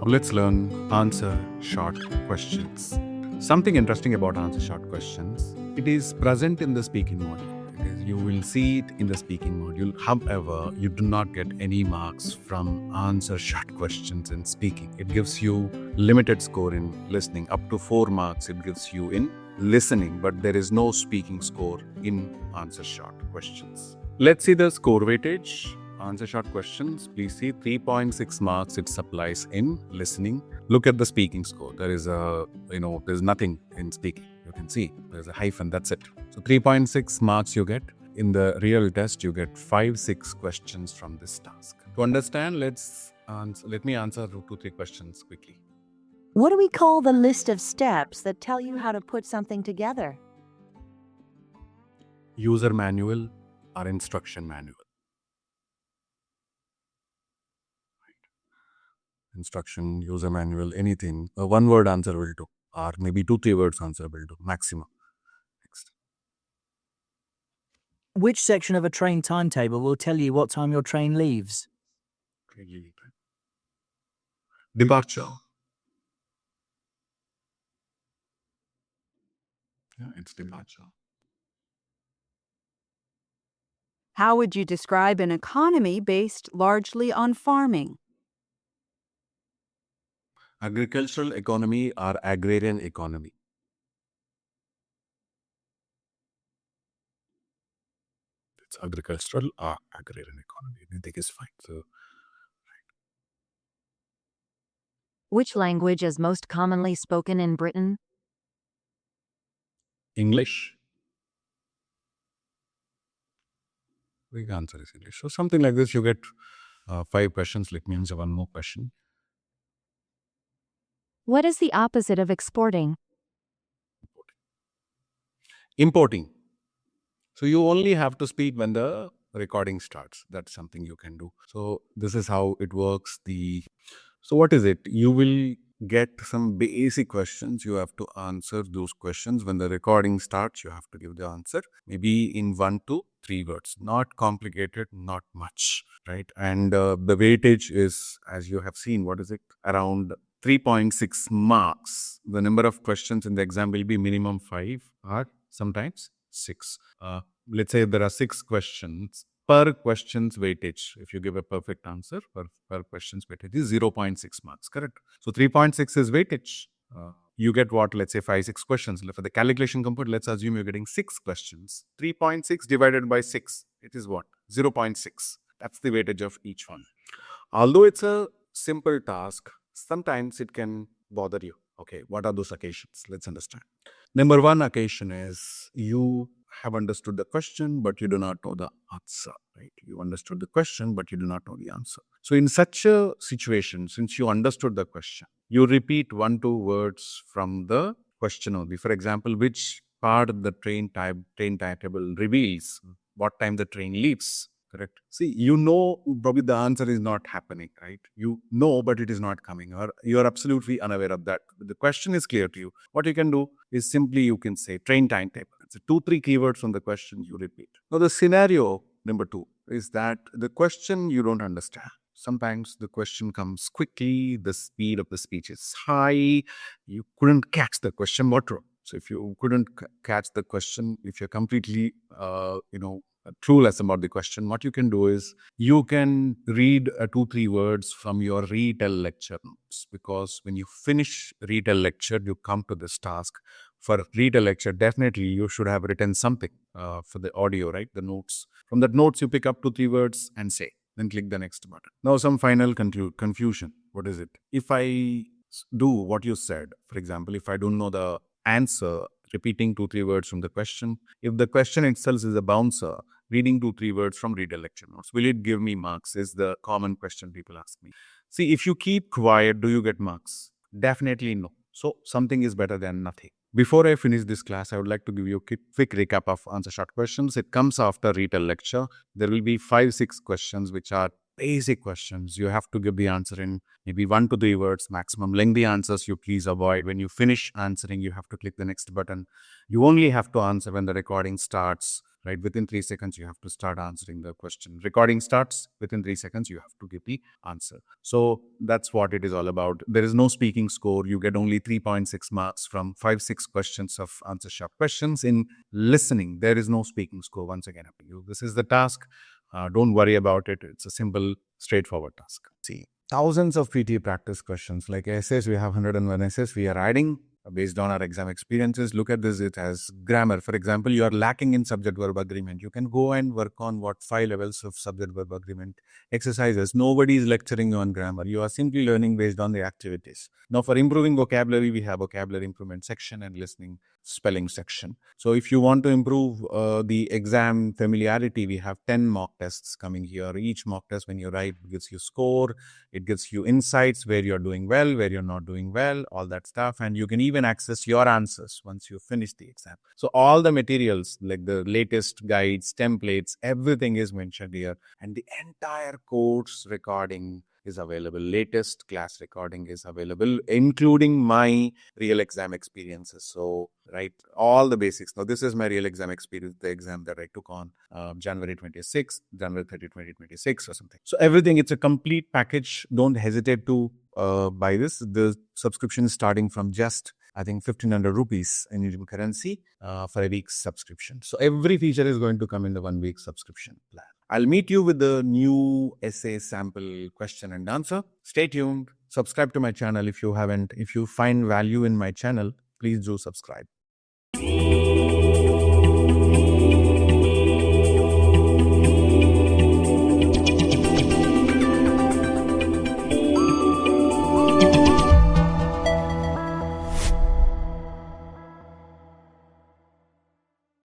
Let's learn answer short questions. Something interesting about answer short questions, it is present in the speaking module. You will see it in the speaking module. However, you do not get any marks from answer short questions in speaking. It gives you limited score in listening. Up to 4 marks it gives you in listening, but there is no speaking score in answer short questions. Let's see the score weightage. Answer short questions, please see 3.6 marks it supplies in listening. Look at the speaking score. There's nothing in speaking. You can see there's a hyphen, that's it. So 3.6 marks you get. In the real test, you get 5-6 questions from this task. To understand, let me answer 2-3 questions quickly. What do we call the list of steps that tell you how to put something together? User manual or instruction manual. Instruction, user manual, anything. A one-word answer will do, or maybe 2-3 words answer will do, maximum. Next. Which section of a train timetable will tell you what time your train leaves? Departure. Yeah, it's departure. How would you describe an economy based largely on farming? Agricultural economy or agrarian economy. It's agricultural or agrarian economy. Anything is fine. So, Which language is most commonly spoken in Britain? English. Big answer is English. So something like this, you get 5 questions. Let me answer one more question. What is the opposite of exporting? Importing. So you only have to speak when the recording starts. That's something you can do. So this is how it works. So what is it? You will get some basic questions. You have to answer those questions. When the recording starts, you have to give the answer. Maybe in 1 to 3 words. Not complicated, not much, right? And the weightage is, as you have seen, what is it? Around 3.6 marks. The number of questions in the exam will be minimum 5 or sometimes 6. Let's say there are 6 questions. Per question's weightage, if you give a perfect answer, per question's weightage is 0.6 marks, correct? So 3.6 is weightage. You get what, let's say 5-6 questions. For the calculation comfort, let's assume you're getting 6 questions. 3.6 divided by 6, it is what? 0.6. That's the weightage of each one. Although it's a simple task, sometimes it can bother you. Okay, what are those occasions? Let's understand. Number 1 occasion is you have understood the question, but you do not know the answer, right? You understood the question, but you do not know the answer. So in such a situation, since you understood the question, you repeat 1-2 words from the question only. For example, which part of the train timetable reveals what time the train leaves, correct? See, you know probably the answer is not happening, right? You know, but it is not coming, or you are absolutely unaware of that. The question is clear to you. What you can do is simply you can say train timetable. It's 2-3 keywords from the question you repeat. Now the scenario number 2 is that the question you don't understand. Sometimes the question comes quickly, the speed of the speech is high, you couldn't catch the question, what wrong? So if you couldn't catch the question, if you're completely, clueless about the question, what you can do is you can read 2-3 words from your retell lecture notes, because when you finish retell lecture, you come to this task. For retell lecture, definitely you should have written something for the audio, right? The notes. From that notes, you pick up 2-3 words and say, then click the next button. Now some final confusion. What is it? If I do what you said, for example, if I don't know the answer, repeating 2-3 words from the question, if the question itself is a bouncer, reading 2-3 words from reader lecture notes, will it give me marks? Is the common question people ask me. See, if you keep quiet, do you get marks? Definitely no. So something is better than nothing. Before I finish this class, I would like to give you a quick recap of answer short questions. It comes after retell lecture. There will be 5-6 questions which are basic questions. You have to give the answer in maybe 1 to 3 words maximum. Lengthy answers you please avoid. When you finish answering, you have to click the next button. You only have to answer when the recording starts. right? Within 3 seconds, you have to start answering the question. Recording starts, within 3 seconds, you have to give the answer. So that's what it is all about. There is no speaking score. You get only 3.6 marks from 5-6 questions of answer sharp questions. In listening, there is no speaking score. Once again, this is the task. Don't worry about it. It's a simple, straightforward task. See, thousands of PTE practice questions. Like essays, we have 101 essays. We are adding based on our exam experiences. Look at this, it has grammar. For example, you are lacking in subject-verb agreement. You can go and work on 5 levels of subject-verb agreement exercises. Nobody is lecturing you on grammar. You are simply learning based on the activities. Now, for improving vocabulary, we have vocabulary improvement section and listening spelling section. So if you want to improve the exam familiarity, we have 10 mock tests coming here. Each mock test, when you write, gives you score. It gives you insights where you're doing well, where you're not doing well, all that stuff. And you can even access your answers once you finish the exam. So all the materials, like the latest guides, templates, everything is mentioned here. And the entire course recording is available. Latest class recording is available, including my real exam experiences. So, right, all the basics. Now, this is my real exam experience, the exam that I took on January 26th, January 30, 2026 or something. So everything, it's a complete package. Don't hesitate to buy this. The subscription is starting from just, I think, 1,500 rupees in Indian currency for a week's subscription. So every feature is going to come in the 1 week subscription plan. I'll meet you with the new essay sample question and answer. Stay tuned. Subscribe to my channel if you haven't. If you find value in my channel, please do subscribe.